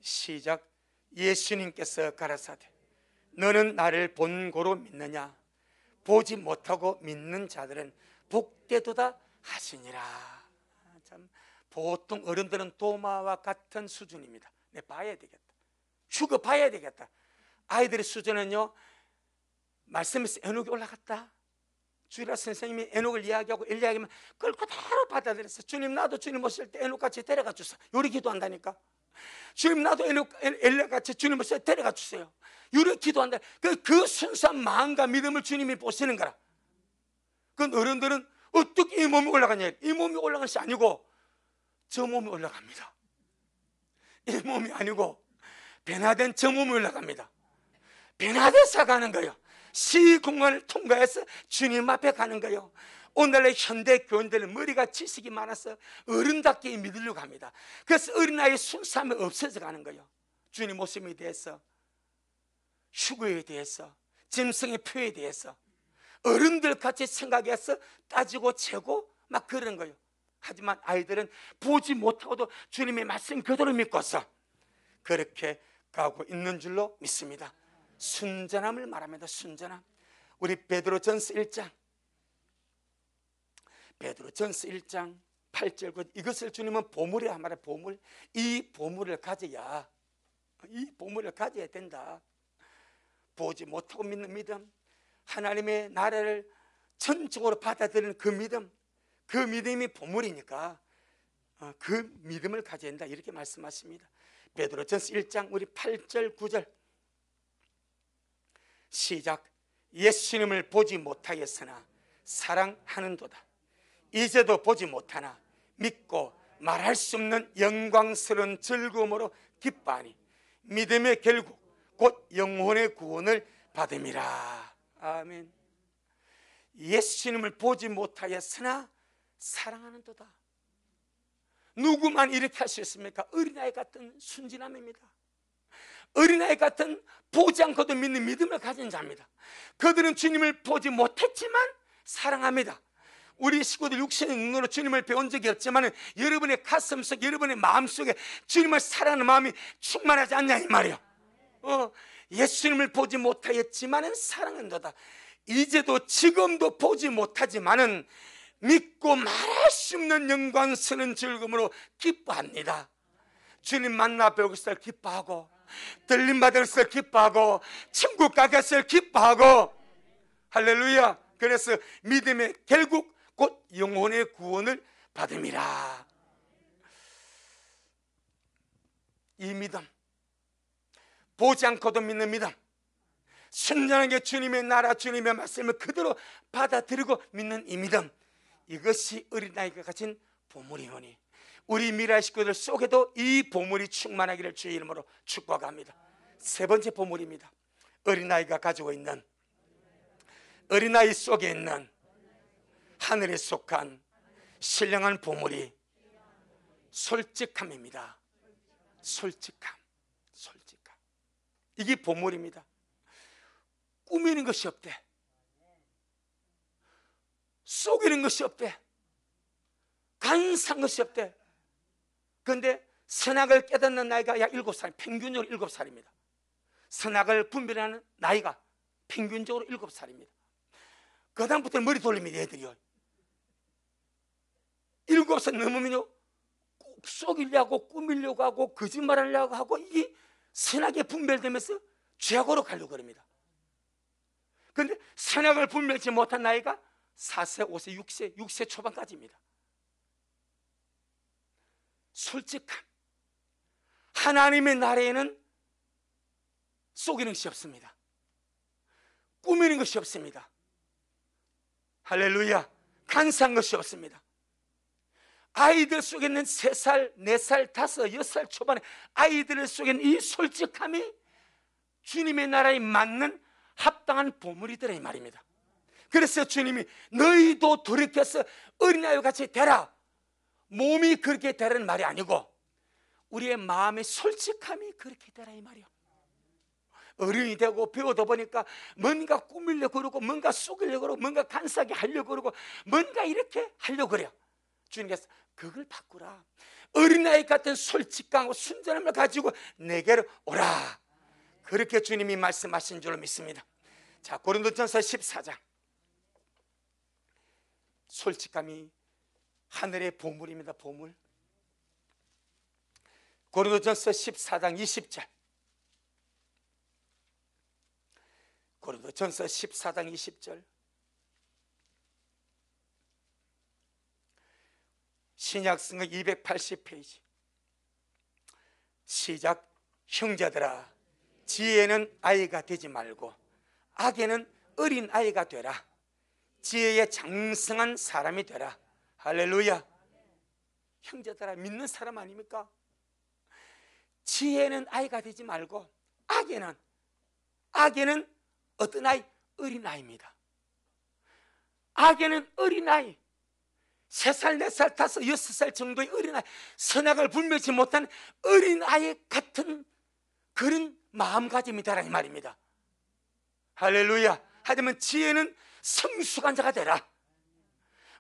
시작. 예수님께서 가라사대 너는 나를 본고로 믿느냐? 보지 못하고 믿는 자들은 복되도다 하시니라. 참 보통 어른들은 도마와 같은 수준입니다. 내 봐야 되겠다. 휴거 봐야 되겠다. 아이들의 수준은요, 말씀에서 에녹이 올라갔다. 주일아 선생님이 에녹을 이야기하고 이야기하면 그걸 그대로 받아들여서 주님 나도 주님 오실 때 에녹같이 데려가 주세요. 요리 기도한다니까. 주님 나도 엘리야같이 주님 오실 때 데려가 주세요. 요리 기도한다. 그 순수한 마음과 믿음을 주님이 보시는 거라. 그 어른들은 어떻게 이 몸이 올라가냐? 이 몸이 올라가는 것이 아니고 저 몸이 올라갑니다. 이 몸이 아니고 변화된 저 몸이 올라갑니다. 변화돼서 가는 거예요. 시공간을 통과해서 주님 앞에 가는 거예요. 오늘날 현대 교인들은 머리가 지식이 많아서 어른답게 믿으려고 합니다. 그래서 어린아이의 순수함이 없어져 가는 거예요. 주님 모습에 대해서, 휴거에 대해서, 짐승의 표에 대해서 어른들 같이 생각해서 따지고 재고 막 그런 거예요. 하지만 아이들은 보지 못하고도 주님의 말씀 그대로 믿고서 그렇게 가고 있는 줄로 믿습니다. 순전함을 말합니다. 순전함. 우리 베드로전서 1장 8절 9절 이것을 주님은 보물이라 말해. 보물. 이 보물을 가져야 된다. 보지 못하고 믿는 믿음, 하나님의 나라를 전적으로 받아들이는 그 믿음, 그 믿음이 보물이니까 그 믿음을 가져야 된다. 이렇게 말씀하십니다. 베드로전서 1장 우리 8절 9절 시작. 예수님을 보지 못하였으나 사랑하는도다. 이제도 보지 못하나 믿고 말할 수 없는 영광스러운 즐거움으로 기뻐하니 믿음의 결국 곧 영혼의 구원을 받음이라. 아멘. 예수님을 보지 못하였으나 사랑하는도다. 누구만 이렇게 할 수 있습니까? 어린아이 같은 순진함입니다. 어린아이 같은 보지 않고도 믿는 믿음을 가진 자입니다. 그들은 주님을 보지 못했지만 사랑합니다. 우리 식구들 육신의 눈으로 주님을 배운 적이 없지만 여러분의 가슴속, 여러분의 마음속에 주님을 사랑하는 마음이 충만하지 않냐 이 말이에요. 예수님을 보지 못하였지만 사랑한도다. 이제도 지금도 보지 못하지만 믿고 말할 수 없는 영광스러운 즐거움으로 기뻐합니다. 주님 만나 뵈고 있을 기뻐하고, 들림 받을 것을 기뻐하고, 천국 가겠을 기뻐하고. 할렐루야. 그래서 믿음의 결국 곧 영혼의 구원을 받음이라. 이 믿음, 보지 않고도 믿는 믿음, 순전하게 주님의 나라, 주님의 말씀을 그대로 받아들이고 믿는 이 믿음, 이것이 어린아이가 가진 보물이오니 우리 미라 식구들 속에도 이 보물이 충만하기를 주의 이름으로 축복합니다. 세 번째 보물입니다. 어린아이가 가지고 있는, 어린아이 속에 있는 하늘에 속한 신령한 보물이 솔직함입니다. 솔직함. 이게 보물입니다. 꾸미는 것이 없대. 속이는 것이 없대. 간사한 것이 없대. 그런데 선악을 깨닫는 나이가 약 7살, 평균적으로 7살입니다. 선악을 분별하는 나이가 평균적으로 7살입니다. 그 다음부터 머리 돌립니다. 애들이요. 7살 넘으면요, 꼭 속이려고 꾸미려고 하고 거짓말하려고 하고, 이게 선악에 분별되면서 죄악으로 가려고 합니다. 그런데 선악을 분별치 못한 나이가 4세, 5세, 6세 초반까지입니다. 솔직함. 하나님의 나라에는 속이는 것이 없습니다. 꾸미는 것이 없습니다. 할렐루야. 간사한 것이 없습니다. 아이들 속에 있는 3살, 4살, 5, 6살 초반에 아이들 속에 있는 이 솔직함이 주님의 나라에 맞는 합당한 보물이더라 이 말입니다. 그래서 주님이 너희도 돌이켜서 어린아이와 같이 되라. 몸이 그렇게 되라는 말이 아니고 우리의 마음의 솔직함이 그렇게 되라 이 말이요. 어른이 되고 배우다 보니까 뭔가 꾸미려고 그러고 뭔가 속이려고 그러고 뭔가 간사하게 하려고 그러고 뭔가 이렇게 하려고 그래요. 주님께서 그걸 바꾸라. 어린아이 같은 솔직함과 순전함을 가지고 내게로 오라. 그렇게 주님이 말씀하신 줄로 믿습니다. 자, 고린도전서 14장. 솔직함이 하늘의 보물입니다. 보물. 고린도전서 14장 20절. 고린도전서 14장 20절. 신약성경 280페이지. 시작. 형제들아, 지혜는 아이가 되지 말고 악에는 어린 아이가 되라. 지혜에 장성한 사람이 되라. 할렐루야. 형제들아, 믿는 사람 아닙니까? 지혜는 아이가 되지 말고 악에는 어떤 아이? 어린 아이입니다. 악에는 어린 아이, 3살, 4살, 5, 6살 정도의 어린아이, 선악을 분별치 못한 어린아이 같은 그런 마음가짐이다 이 말입니다. 할렐루야. 하지만 지혜는 성숙한 자가 되라.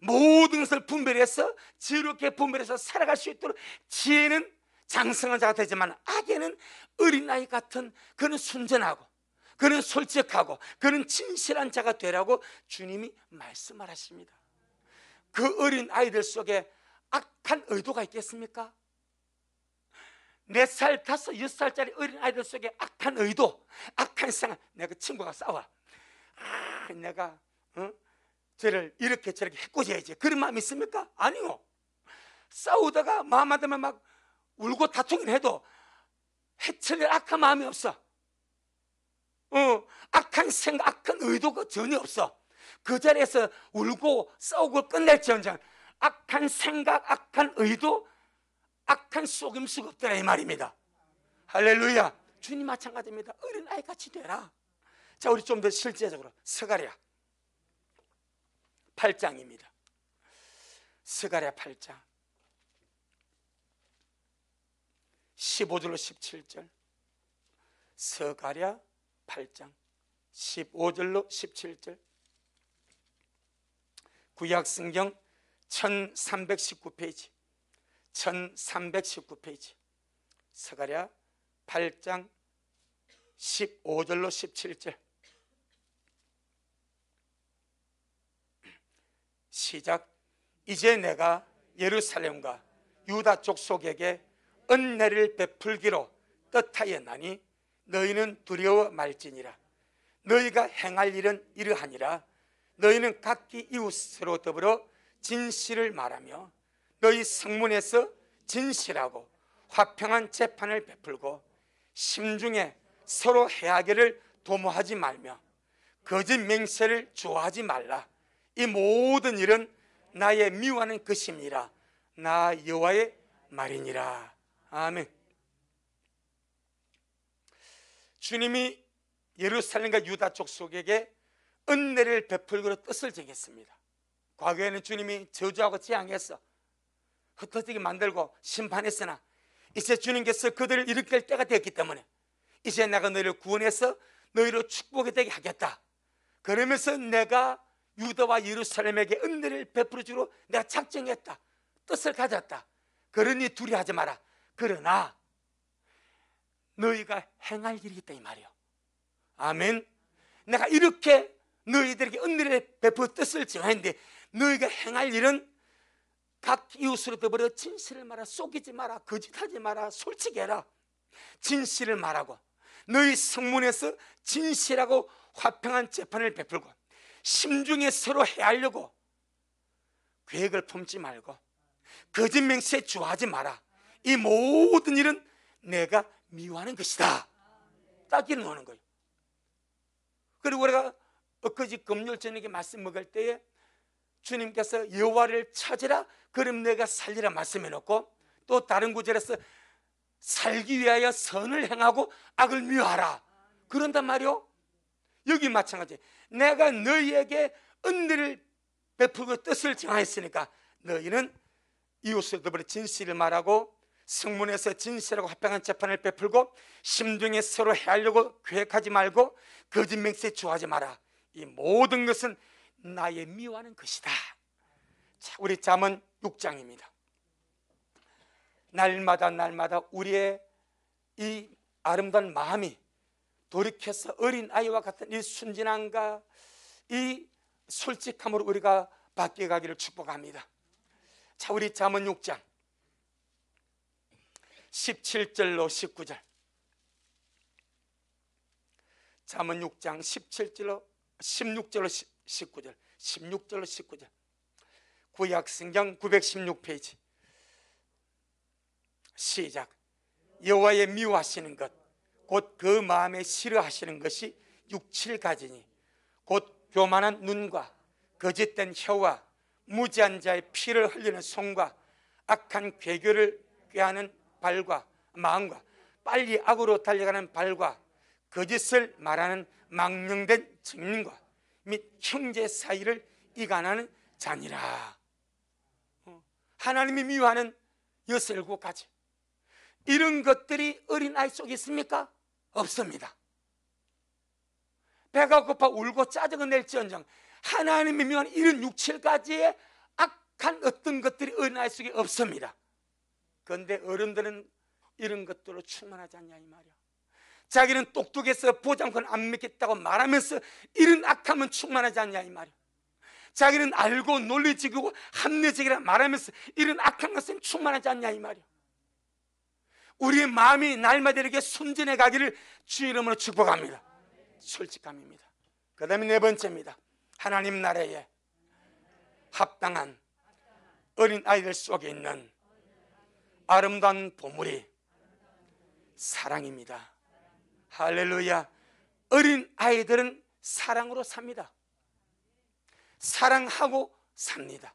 모든 것을 분별해서 지혜롭게 분별해서 살아갈 수 있도록 지혜는 장성한 자가 되지만 악에는 어린아이 같은 그런 순전하고 그런 솔직하고 그런 진실한 자가 되라고 주님이 말씀을 하십니다. 그 어린 아이들 속에 악한 의도가 있겠습니까? 4살, 5, 6살짜리 어린 아이들 속에 악한 의도, 악한 생각. 내가 친구가 싸워. 내가 저를 이렇게 저렇게 해코지해야지. 그런 마음이 있습니까? 아니요. 싸우다가 마음 안 들면 막 울고 다투긴 해도 해칠 악한 마음이 없어. 악한 생각, 악한 의도가 전혀 없어. 그 자리에서 울고 싸우고 끝낼지언정 악한 생각, 악한 의도, 악한 속임수가 없더라 이 말입니다. 할렐루야. 주님 마찬가지입니다. 어린아이 같이 되라. 자, 우리 좀 더 실제적으로 스가랴 8장입니다. 스가랴 8장. 15절로 17절, 스가랴 8장 15절로 17절, 구약성경 1319페이지 1319페이지, 스가랴 8장 15절로 17절. 시작. 이제 내가 예루살렘과 유다 족속에게 은혜를 베풀기로 뜻하였나니 너희는 두려워 말지니라. 너희가 행할 일은 이러하니라. 너희는 각기 이웃으로 더불어 진실을 말하며 너희 성문에서 진실하고 화평한 재판을 베풀고 심중에 서로 해하기를 도모하지 말며 거짓 맹세를 좋아하지 말라. 이 모든 일은 나의 미워하는 것입니다. 나 여호와의 말이니라. 아멘. 주님이 예루살렘과 유다 족속에게 은혜를 베풀기로 뜻을 정했습니다. 과거에는 주님이 저주하고 재앙해서 흩어지게 만들고 심판했으나 이제 주님께서 그들을 일으킬 때가 되었기 때문에 이제 내가 너희를 구원해서 너희로 축복이 되게 하겠다. 그러면서 내가 유다와 예루살렘에게 은혜를 베풀어 주기로 내가 작정했다. 뜻을 가졌다. 그러니 두려워하지 마라. 그러나 너희가 행할 일이 있다 이 말이요. 아멘. 내가 이렇게 너희들에게 은혜를 베풀어 뜻을 정했는데 너희가 행할 일은 각 이웃으로 더불어 진실을 말하라. 속이지 마라. 거짓하지 마라. 솔직히 해라. 진실을 말하고 너희 성문에서 진실하고 화평한 재판을 베풀고 심중에 서로 해하려고 계획을 품지 말고 거짓 맹세에 주하지 마라. 이 모든 일은 내가 미워하는 것이다. 딱 이런 하는 거예요. 그리고 우리가 엊그제 금요일 저녁에 말씀 먹을 때에 주님께서 여호와를 찾으라 그럼 내가 살리라 말씀해 놓고 또 다른 구절에서 살기 위하여 선을 행하고 악을 미워하라 그런단 말이요. 여기 마찬가지. 내가 너희에게 은혜를 베풀고 뜻을 정하였으니까 너희는 이웃을 더불어 진실을 말하고 성문에서 진실하고 화평한 재판을 베풀고 심중에 서로 해하려고 계획하지 말고 거짓 맹세에 주하지 마라. 이 모든 것은 나의 미워하는 것이다. 자, 우리 잠언 6장입니다. 날마다 우리의 이 아름다운 마음이 돌이켜서 어린 아이와 같은 이 순진함과 이 솔직함으로 우리가 바뀌어가기를 축복합니다. 자, 우리 잠언 6장 17절로 19절. 잠언 6장 16절로 19절. 16절로 19절. 구약성경 916페이지. 시작. 여호와의 미워하시는 것 곧 그 마음에 싫어하시는 것이 6, 7가지니 곧 교만한 눈과 거짓된 혀와 무지한 자의 피를 흘리는 손과 악한 괴교를 꾀하는 발과 마음과 빨리 악으로 달려가는 발과 거짓을 말하는 망령된 증인과 및 형제 사이를 이간하는 자니라. 하나님이 미워하는 6가지 이런 것들이 어린아이 속에 있습니까? 없습니다. 배가 고파 울고 짜증을 낼지언정 하나님이 미워하는 이런 6, 7가지의 악한 어떤 것들이 어린아이 속에 없습니다. 그런데 어른들은 이런 것들로 충만하지 않냐 이 말이야. 자기는 똑똑해서 보장권 안 믿겠다고 말하면서 이런 악함은 충만하지 않냐 이 말이야. 자기는 알고 논리적이고 합리적이라 말하면서 이런 악한 것은 충만하지 않냐 이 말이야. 우리의 마음이 날마다 이렇게 순진해 가기를 주의 이름으로 축복합니다. 솔직함입니다. 그 다음에 4번째입니다. 하나님 나라에 합당한 어린 아이들 속에 있는 아름다운 보물이 사랑입니다. 할렐루야. 어린 아이들은 사랑으로 삽니다. 사랑하고 삽니다.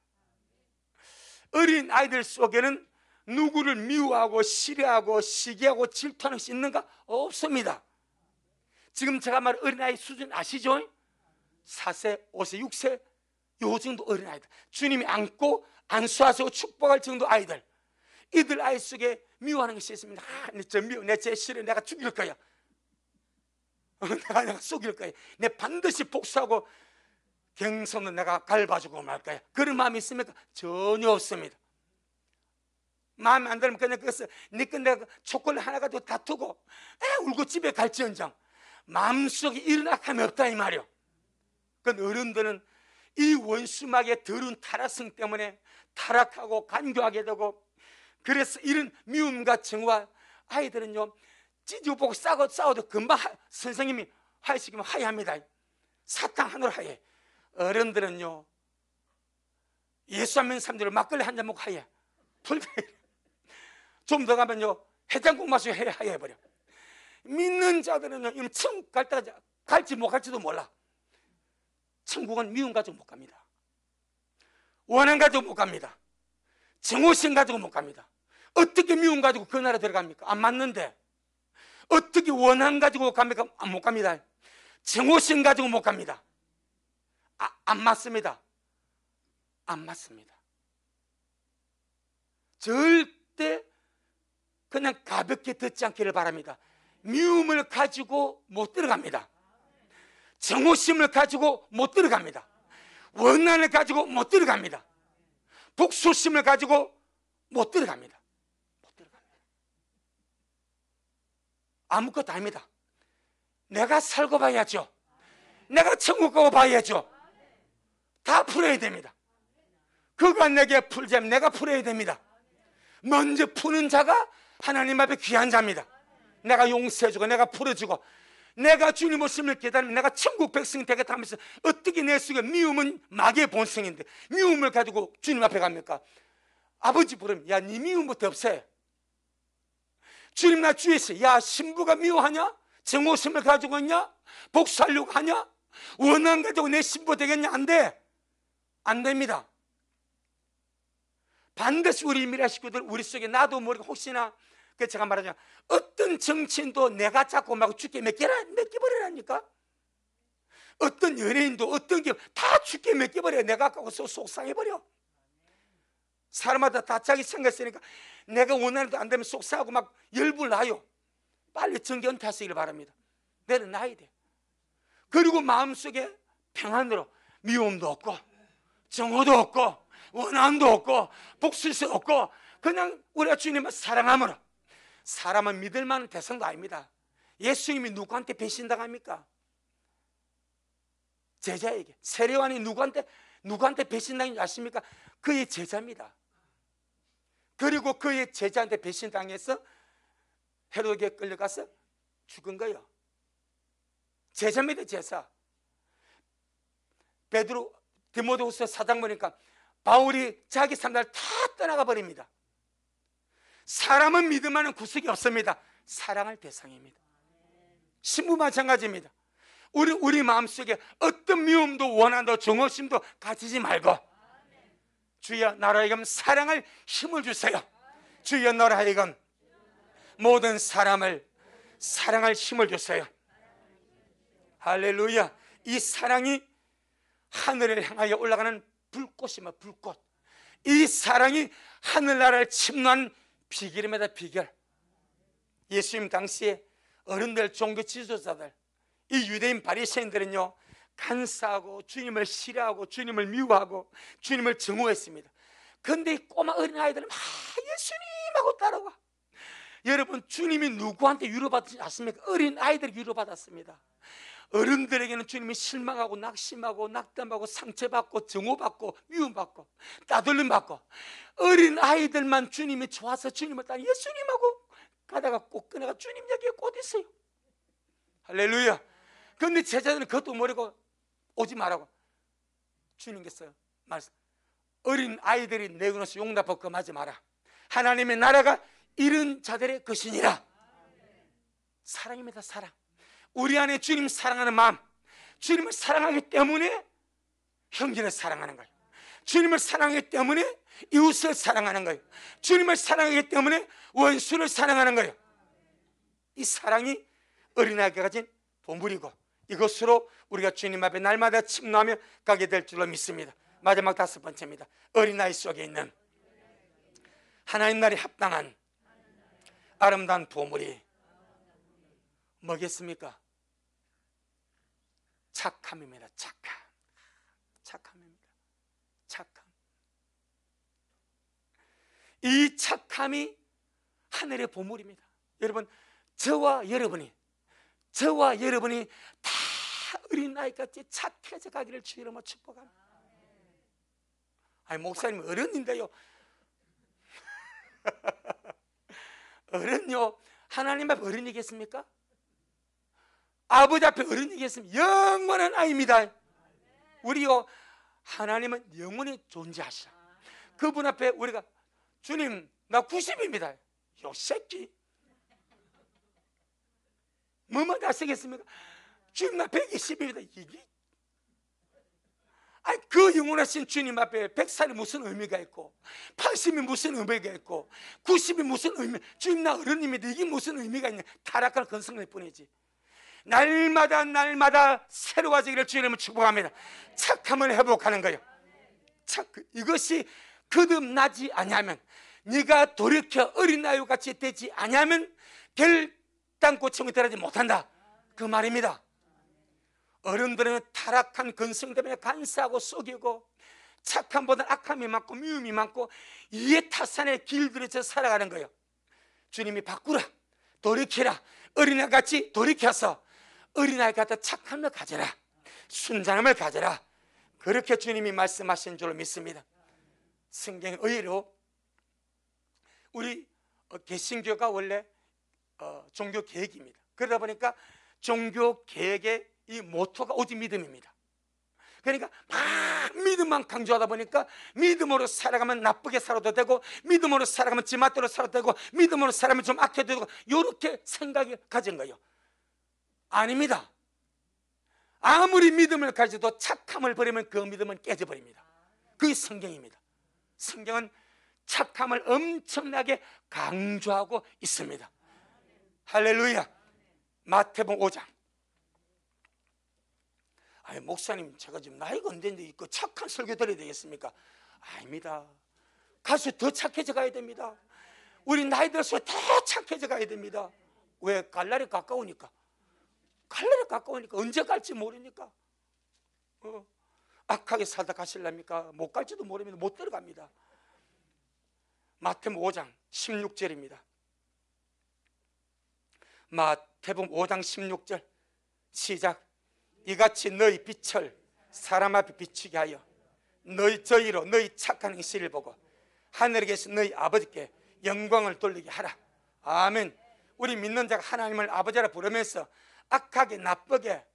어린 아이들 속에는 누구를 미워하고 싫어하고 시기하고 질투하는 것이 있는가? 없습니다. 지금 제가 말한 어린아이 수준 아시죠? 4세, 5세, 6세 요 정도 어린아이들 주님이 안고 안수하시고 축복할 정도 아이들 이들 아이 속에 미워하는 것이 있습니다. 저 미워, 내 쟤 싫어, 내가 죽일 거야. 내가 속일 거야. 내 반드시 복수하고 경선은 내가 갈봐주고 말 거야. 그런 마음이 있습니까? 전혀 없습니다. 마음에 안 들면 그냥 그것을 니꺼 내가 초콜릿 하나 가지고 다투고 울고 집에 갈지언정 마음속에 이런 악함이 없다 이 말이요. 그 어른들은 이 원수막의 더러운 타락성 때문에 타락하고 간교하게 되고, 그래서 이런 미움과 정화, 아이들은요 찢어 보고 싸워도 금방 선생님이 화해시키면 화해합니다. 사탕 하나로 화해. 어른들은요 예수 안 믿는 사람들을 막걸리 한 잔 먹고 화해. 좀 더 가면요 해장국 마시고 화해해버려. 믿는 자들은요 천국 갈 때까지 갈지 못 갈지도 몰라. 천국은 미움 가지고 못 갑니다. 원한 가지고 못 갑니다. 정오심 가지고 못 갑니다. 어떻게 미움 가지고 그 나라 들어갑니까? 안 맞는데. 어떻게 원한 가지고 갑니까? 못 갑니다. 정오심 가지고 못 갑니다. 안 맞습니다. 안 맞습니다. 절대 그냥 가볍게 듣지 않기를 바랍니다. 미움을 가지고 못 들어갑니다. 정오심을 가지고 못 들어갑니다. 원한을 가지고 못 들어갑니다. 복수심을 가지고 못 들어갑니다. 못 들어갑니다. 아무것도 아닙니다. 내가 살고 봐야죠. 내가 천국 가고 봐야죠. 다 풀어야 됩니다. 그가 내게 풀자면 내가 풀어야 됩니다. 먼저 푸는 자가 하나님 앞에 귀한 자입니다. 내가 용서해주고 내가 풀어주고 내가 주님 오심을 기다리면 내가 천국 백성이 되겠다 하면서, 어떻게 내 속에 미움은 마귀의 본성인데 미움을 가지고 주님 앞에 갑니까? 아버지 부르면 야 네 미움부터 없애. 주님 나 주에 있어. 야 신부가 미워하냐? 정오심을 가지고 있냐? 복수하려고 하냐? 원한 가지고 내 신부 되겠냐? 안 돼. 안 됩니다. 반드시 우리 미라 식구들 우리 속에 나도 모르게 혹시나, 그 제가 말하자면 어떤 정치인도 내가 잡고 막 죽게 맡겨버리라니까. 어떤 연예인도 어떤 게 다 죽게 맡겨버려. 내가 갖고 속상해버려. 사람마다 다 자기 생각했으니까 내가 원하는 대로 안 되면 속상하고 막 열불 나요. 빨리 정계 은퇴하시길 바랍니다. 내는 나야 돼. 그리고 마음속에 평안으로 미움도 없고 정오도 없고 원한도 없고 복수도 없고 그냥 우리가 주님을 사랑함으로. 사람은 믿을 만한 대상도 아닙니다. 예수님이 누구한테 배신당합니까? 제자에게. 세례요한이 누구한테 배신당인지 아십니까? 그의 제자입니다. 그리고 그의 제자한테 배신당해서 헤로에게 끌려가서 죽은 거예요. 제자입니다. 제자. 베드로 디모데후서 4장 보니까 바울이 자기 사람들 다 떠나가 버립니다. 사람은 믿을 만한 구석이 없습니다. 사랑할 대상입니다. 신부 마찬가지입니다. 우리 마음속에 어떤 미움도 원한도 정오심도 가지지 말고 주여 나로 하여금 사랑할 힘을 주세요. 주여 나로 하여금 모든 사람을 사랑할 힘을 주세요. 할렐루야. 이 사랑이 하늘을 향하여 올라가는 불꽃이며 불꽃. 이 사랑이 하늘나라를 침노한 비결입니다. 비결. 예수님 당시에 어른들, 종교 지도자들, 이 유대인 바리새인들은요 간사하고 주님을 싫어하고 주님을 미워하고 주님을 증오했습니다. 그런데 이 꼬마 어린아이들은 막 예수님하고 따라와. 여러분 주님이 누구한테 위로받지 않습니까? 어린아이들이 위로받았습니다. 어른들에게는 주님이 실망하고 낙심하고 낙담하고 상처받고 증오받고 미움받고 따돌림받고, 어린아이들만 주님이 좋아서 주님을 따라 예수님하고 가다가 꼭 끊어가 주님 여기에 꼭 있어요. 할렐루야. 그런데 제자들은 그것도 모르고 오지 말라고 주님께서 말씀, 어린아이들이 내어놓아서 용납하고 금하지 마라. 하나님의 나라가 이런 자들의 것이니라. 사랑입니다. 사랑. 우리 안에 주님 사랑하는 마음, 주님을 사랑하기 때문에 형제를 사랑하는 거예요. 주님을 사랑하기 때문에 이웃을 사랑하는 거예요. 주님을 사랑하기 때문에 원수를 사랑하는 거예요. 이 사랑이 어린아이가 가진 보물이고 이것으로 우리가 주님 앞에 날마다 침노하며 가게 될 줄로 믿습니다. 마지막 5번째입니다. 어린아이 속에 있는 하나님 나라에 합당한 아름다운 보물이 뭐겠습니까? 착함입니다. 착함입니다. 착함. 이 착함이 하늘의 보물입니다. 여러분, 저와 여러분이 다 어린아이같이 착해져 가기를 주의 이름으로 축복합니다. 아니, 목사님 어른인데요. 어른요, 하나님 앞에 어른이겠습니까? 아버지 앞에 어른이겠습니까? 영원한 아이입니다. 우리요, 하나님은 영원히 존재하시라. 그분 앞에 우리가 주님 나 90입니다. 요 새끼 뭐만 다 쓰겠습니까? 주님 나 120입니다. 이게 아니, 그 영원하신 주님 앞에 100살이 무슨 의미가 있고 80이 무슨 의미가 있고 90이 무슨 의미, 주님 나 어른입니다. 이게 무슨 의미가 있냐? 타락할 건성일 뿐이지. 날마다 새로워지기를 주님을 축복합니다. 착함을 회복하는 거예요. 이것이 거듭나지 아니하면, 네가 돌이켜 어린아이와 같이 되지 아니하면 결단코 천국에 들어가지 못한다, 그 말입니다. 어른들은 타락한 근성 때문에 간사하고 속이고 착함보다 악함이 많고 미움이 많고 이해타산의 길들여서 살아가는 거예요. 주님이 바꾸라, 돌이키라, 어린아이같이 돌이켜서 어린아이 같아 착함을 가져라, 순전함을 가져라, 그렇게 주님이 말씀하신 줄로 믿습니다. 성경 의외로 우리 개신교가 원래 종교 개혁입니다. 그러다 보니까 종교 개혁의 이 모토가 오직 믿음입니다. 그러니까 막 믿음만 강조하다 보니까 믿음으로 살아가면 나쁘게 살아도 되고, 믿음으로 살아가면 지 맛대로 살아도 되고, 믿음으로 살아가면 좀 악해도 되고, 이렇게 생각이 가진 거예요. 아닙니다. 아무리 믿음을 가져도 착함을 버리면 그 믿음은 깨져버립니다. 그게 성경입니다. 성경은 착함을 엄청나게 강조하고 있습니다. 할렐루야. 마태복음 5장. 아니, 목사님 제가 지금 나이가 언제인데 그 착한 설교 드려야 되겠습니까? 아닙니다. 갈수록 더 착해져 가야 됩니다. 우리 나이 들수록 더 착해져 가야 됩니다. 왜? 갈 날이 가까우니까. 언제 갈지 모르니까. 악하게 살다 가실랍니까? 못 갈지도 모릅니다. 못 들어갑니다. 마태복음 5장 16절입니다. 마태복음 5장 16절 시작. 이같이 너희 빛을 사람 앞에 비추게 하여 너희 저희로 너희 착한 행실을 보고 하늘에 계신 너희 아버지께 영광을 돌리게 하라. 아멘. 우리 믿는 자가 하나님을 아버지라 부르면서 악하게 나쁘게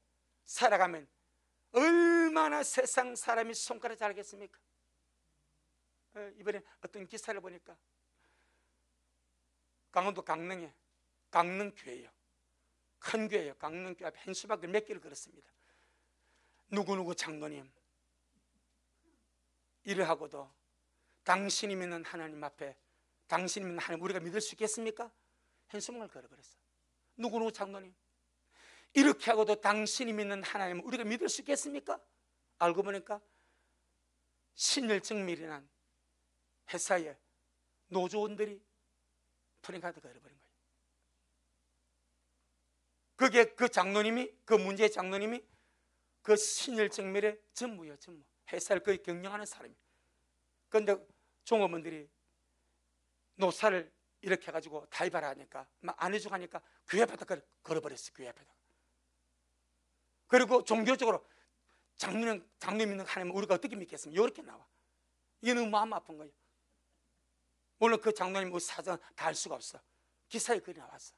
살아가면 얼마나 세상 사람이 손가락 자르겠습니까? 이번에 어떤 기사를 보니까 강원도 강릉에 강릉교회예요. 큰 교회예요. 강릉교회 앞에 현수막을 몇 개를 걸었습니다. 누구누구 장로님, 이러하고도 당신이 믿는 하나님 앞에, 당신이 믿는 하나님 우리가 믿을 수 있겠습니까? 현수막을 걸어버렸어. 누구누구 장로님, 이렇게 하고도 당신이 믿는 하나님 우리가 믿을 수 있겠습니까? 알고 보니까 신일증 밀이 난 회사에 노조원들이 프랭카드 걸어버린 거예요. 그게 그 장로님이, 그 문제의 장로님이 그 신일증밀의 전무예요. 전무. 회사를 거의 경영하는 사람이에요. 그런데 종업원들이 노사를 이렇게 해가지고 다이바라 하니까 막 안 해주고 하니까 교회 앞에다 걸어버렸어요. 교회 앞에다. 그리고 종교적으로 장로님 믿는 하나님은 우리가 어떻게 믿겠습니까? 이렇게 나와. 이게 너무 마음 아픈 거예요. 물론 그 장로님 우리 사정 다 알 수가 없어. 기사에 글이 나왔어.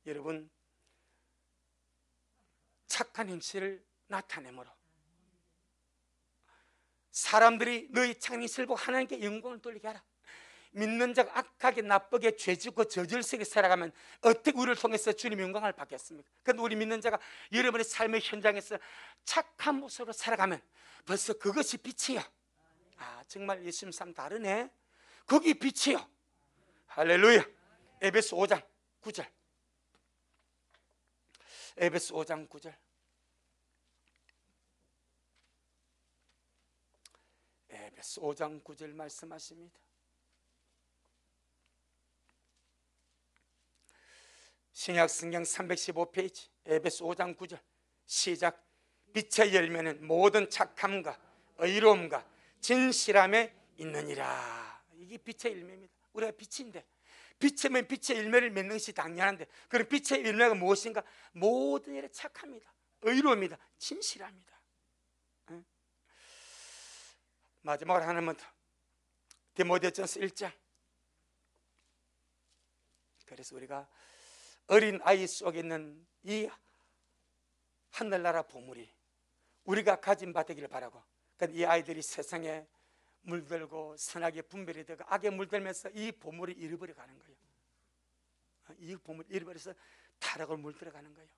여러분, 착한 행실을 나타내므로 사람들이 너희 착한 행실을 보고 하나님께 영광을 돌리게 하라. 믿는 자가 악하게 나쁘게 죄짓고 저질스럽게 살아가면 어떻게 우리를 통해서 주님의 영광을 받겠습니까? 그런데 우리 믿는 자가 여러분의 삶의 현장에서 착한 모습으로 살아가면 벌써 그것이 빛이요. 아, 정말 예수님 삶 다르네. 거기 빛이요. 할렐루야. 에베소 5장 9절. 에베소 5장 9절. 에베소 5장 9절 말씀하십니다. 신약성경 315페이지 에베소 5장 9절 시작. 빛의 열매는 모든 착함과 의로움과 진실함에 있느니라. 이게 빛의 열매입니다. 우리가 빛인데 빛이면 빛의 열매를 맺는 것이 당연한데, 그럼 빛의 열매가 무엇인가? 모든 일에 착합니다, 의로움이다, 진실합니다. 마지막으로 하나만 더. 디모데전서 1장. 그래서 우리가 어린 아이 속에 있는 이 하늘나라 보물이 우리가 가진 바 되기를 바라고, 이 아이들이 세상에 물들고 선악의 분별이 되고 악에 물들면서 이 보물을 잃어버려 가는 거예요. 이 보물을 잃어버려서 타락을 물들어 가는 거예요.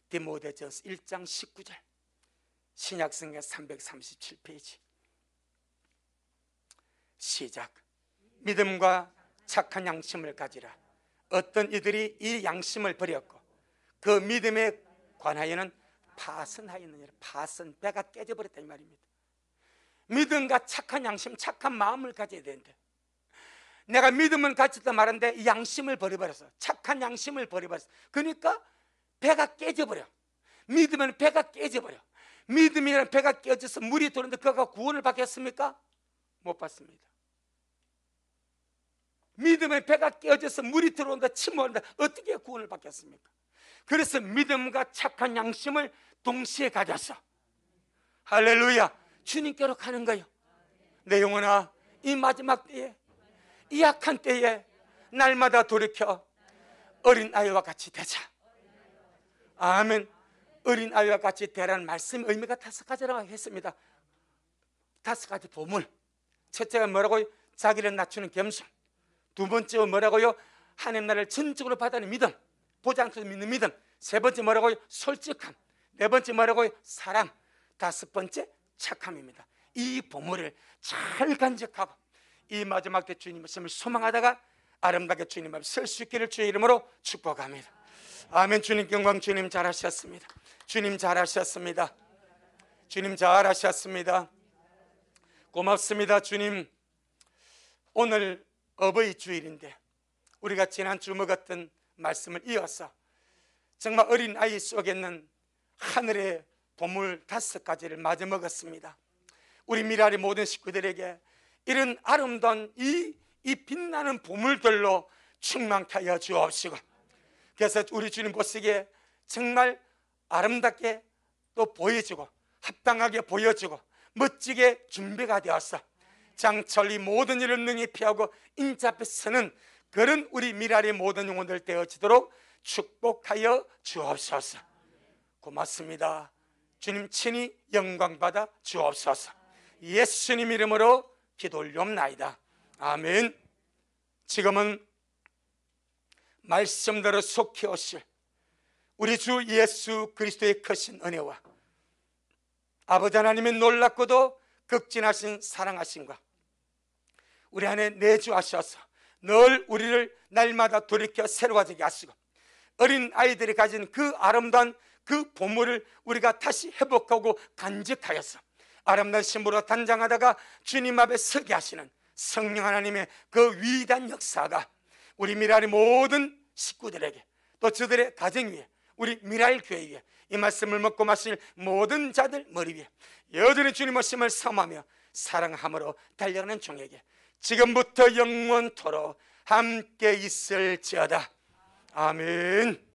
디모데전서 1장 19절 신약성경 337페이지 시작. 믿음과 착한 양심을 가지라. 어떤 이들이 이 양심을 버렸고 그 믿음에 관하여는 파선하였느니라. 파선, 배가 깨져버렸다 이 말입니다. 믿음과 착한 양심, 착한 마음을 가져야 되는데 내가 믿음을 가졌다 말하는데 이 양심을 버려버렸어. 착한 양심을 버려버렸어. 그러니까 배가 깨져버려. 믿으면 배가 깨져버려. 믿음이라는 배가 깨져서 물이 도는데 그가 구원을 받겠습니까? 못 받습니다. 믿음의 배가 깨어져서 물이 들어온다, 침몰한다, 어떻게 구원을 받겠습니까? 그래서 믿음과 착한 양심을 동시에 가져서 할렐루야, 주님께로 가는 거예요. 내 영혼아, 이 마지막 때에, 이 약한 때에 날마다 돌이켜 어린 아이와 같이 되자. 아멘. 어린 아이와 같이 되라는 말씀 의미가 5가지라고 했습니다. 5가지 보물. 첫째가 뭐라고요? 자기를 낮추는 겸손. 두 번째가 뭐라고요? 하나님 나라를 전적으로 받아는 믿음, 보장해서 믿는 믿음. 세 번째 뭐라고요? 솔직함. 네 번째 뭐라고요? 사랑. 5번째 착함입니다. 이 보물을 잘 간직하고 이 마지막 때 주님 말씀을 소망하다가 아름답게 주님 앞에 설 수 있기를 주의 이름으로 축복합니다. 아멘. 주님 영광. 주님 잘하셨습니다. 주님 잘하셨습니다. 주님 잘하셨습니다. 고맙습니다. 주님, 오늘 어버이 주일인데 우리가 지난주 먹었던 말씀을 이어서 정말 어린 아이 속에 있는 하늘의 보물 5가지를 마저 먹었습니다. 우리 미라리 모든 식구들에게 이런 아름다운 이 빛나는 보물들로 충만케 하여 주옵시고, 그래서 우리 주님 보시기에 정말 아름답게 또 보여주고 합당하게 보여주고 멋지게 준비가 되어서 장철 이 모든 일을 능히 피하고 인자 앞에 서는 그런 우리 미라리 모든 영혼들 되어지도록 축복하여 주옵소서. 고맙습니다. 주님 친히 영광받아 주옵소서. 예수님 이름으로 기도 올리옵나이다. 아멘. 지금은 말씀대로 속히 오실 우리 주 예수 그리스도의 크신 은혜와 아버지 하나님의 놀랍고도 극진하신 사랑하심과 우리 안에 내주하셔서 늘 우리를 날마다 돌이켜 새로워지게 하시고 어린 아이들이 가진 그 아름다운 그 보물을 우리가 다시 회복하고 간직하여서 아름다운 신부로 단장하다가 주님 앞에 서게 하시는 성령 하나님의 그 위대한 역사가 우리 미라리 모든 식구들에게 또 저들의 가정 위에 우리 미라리 교회 위에 이 말씀을 먹고 마실 모든 자들 머리 위에 여전히 주님 말씀을 사모하며 사랑함으로 달려가는 종에게 지금부터 영원토록 함께 있을지어다. 아멘.